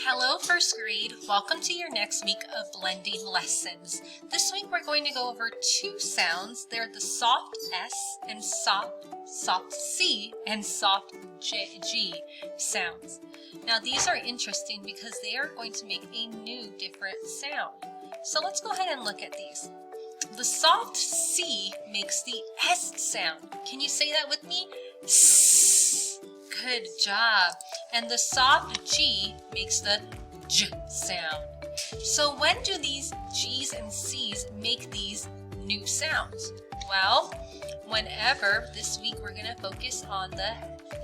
Hello first grade, welcome to your next week of blending lessons. This week we're going to go over two sounds. They're the soft S and soft C and soft G sounds. Now these are interesting because they are going to make a new different sound. So let's go ahead and look at these. The soft C makes the S sound. Can you say that with me? S. Good job. And the soft G makes the J sound. So when do these G's and C's make these new sounds? Well, whenever, this week we're going to focus on the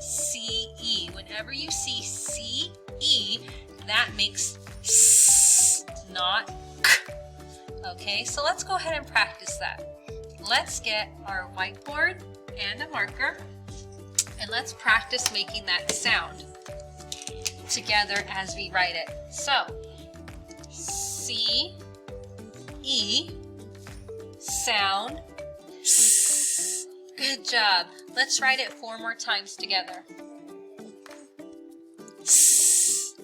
CE. Whenever you see CE, that makes S, not K. Okay, so let's go ahead and practice that. Let's get our whiteboard and a marker, and let's practice making that sound together as we write it. So, C, E, sound, S. Good job. Let's write it 4 more times together. S,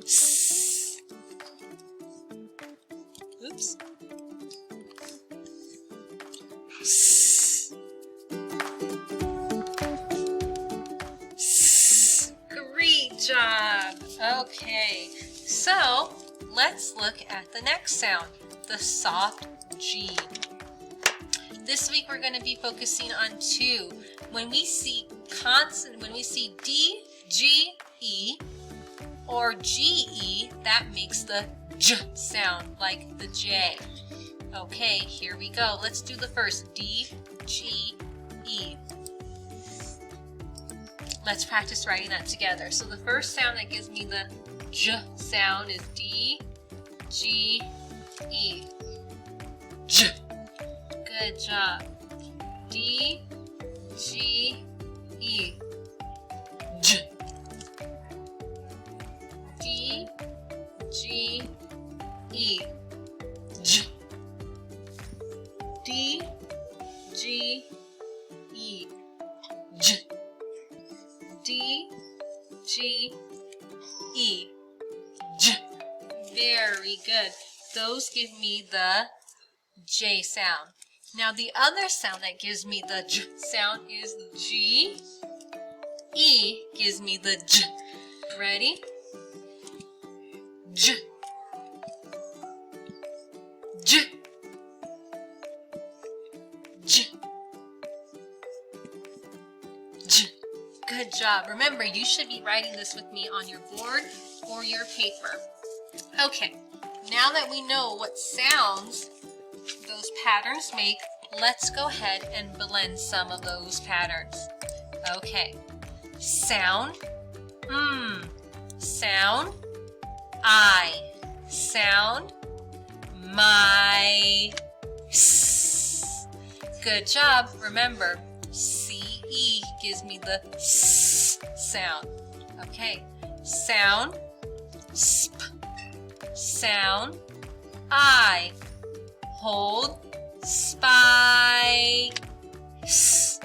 S. Oops. S. S. Great job. Okay, so let's look at the next sound, the soft G. This week we're going to be focusing on 2. When we see consonant, when we see D, G, E, or G, E, that makes the J sound, like the J. Okay, here we go. Let's do the first, D, G, E. Let's practice writing that together. So the first sound that gives me the J sound is D, G, E. J. Good job. D, G, E. J. D, G, E. J. D, G, E. J. D, G, E. J. Very good. Those give me the J sound. Now the other sound that gives me the J sound is G. E gives me the J. Ready? J. J. J. J. Good job. Remember, you should be writing this with me on your board or your paper. Okay, now that we know what sounds those patterns make, let's go ahead and blend some of those patterns. Okay, sound, sound, I, sound, my, s. Good job. Remember, CE gives me the S sound. Okay, sound, sp, sound, I, hold, spy, s.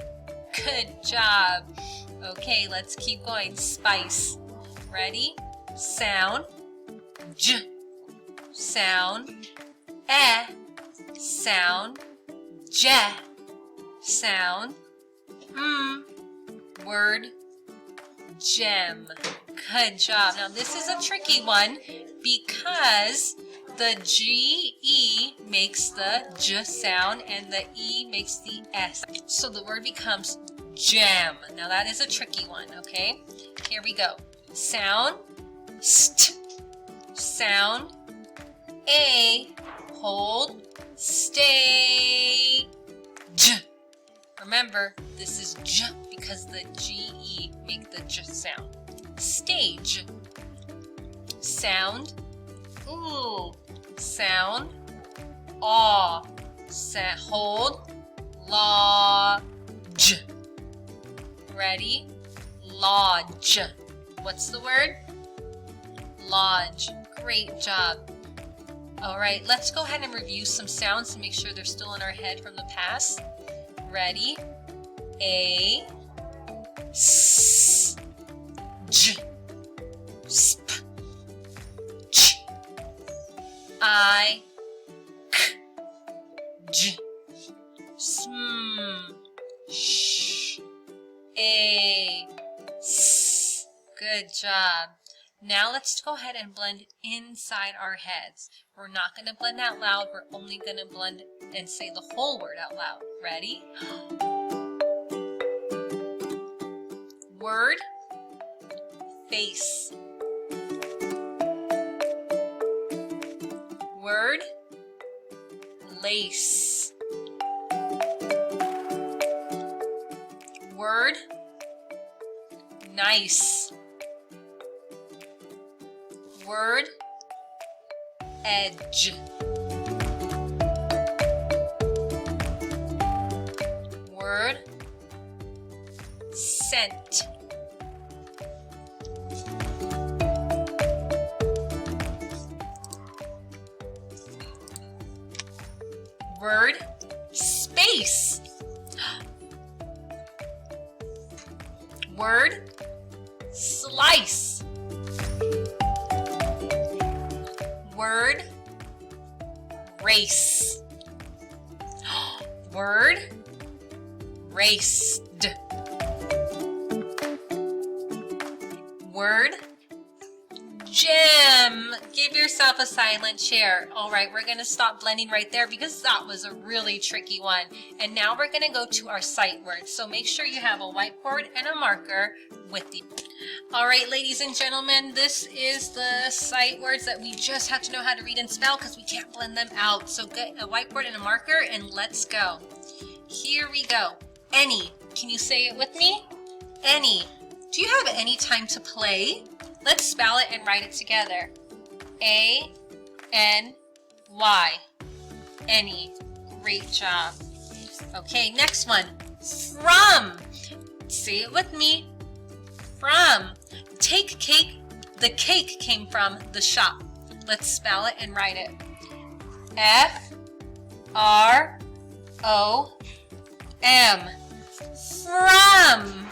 Good job. Okay, let's keep going. Spice. Ready? Sound, J, sound, sound, J, sound, word, gem. Good job. Now this is a tricky one because the G-E makes the J sound and the E makes the S. So the word becomes gem. Now that is a tricky one, okay? Here we go. Sound, st, sound, A, hold, stay, J. Remember, this is J because the G-E make the J sound. Stage. Sound, ooh, sound, aw, hold, lodge. Ready? Lodge. What's the word? Lodge. Great job. All right, let's go ahead and review some sounds to make sure they're still in our head from the past. Ready? A, S, J, Sp. Ch. I. K. J. Sm. Sh. A. S. Good job. Now let's go ahead and blend inside our heads. We're not going to blend out loud. We're only going to blend and say the whole word out loud. Ready? Word. Face. Word. Lace. Word. Nice. Word. Edge. Word. Scent. Word. Space. Word. Slice. Word. Race. Word. Raced. Word. Gem. Give yourself a silent chair. All right, we're going to stop blending right there because that was a really tricky one. And now we're going to go to our sight words. So make sure you have a whiteboard and a marker with you. All right, ladies and gentlemen, this is the sight words that we just have to know how to read and spell because we can't blend them out. So get a whiteboard and a marker and let's go. Here we go. Any. Can you say it with me? Any. Do you have any time to play? Let's spell it and write it together. A-N-Y. Any. Great job. Okay, next one. From. Say it with me. From. Take cake. The cake came from the shop. Let's spell it and write it. F-R-O-M. From.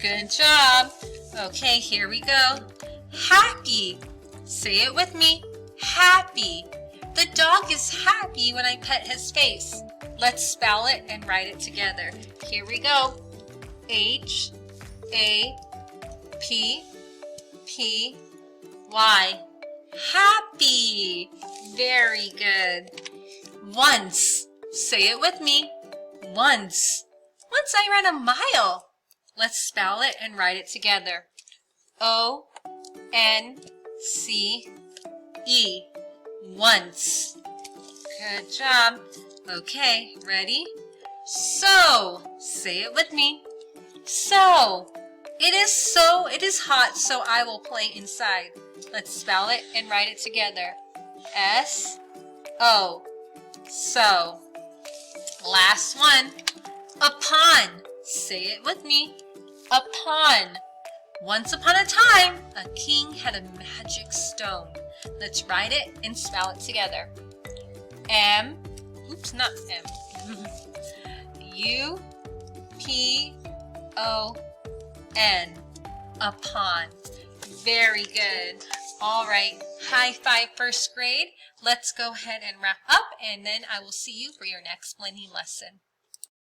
Good job. Okay, here we go. Happy. Say it with me. Happy. The dog is happy when I pet his face. Let's spell it and write it together. Here we go. H-A-P-P-Y. Happy. Very good. Once. Say it with me. Once. Once I ran a mile. Let's spell it and write it together. O-N-C-E. Once. Good job. Okay, ready? So. Say it with me. So. It is hot, so I will play inside. Let's spell it and write it together. S-O. So. Last one. Upon. Say it with me. Upon. Once upon a time, a king had a magic stone. Let's write it and spell it together. U-P-O-N. Upon. Very good. All right. High five, first grade. Let's go ahead and wrap up, and then I will see you for your next blending lesson.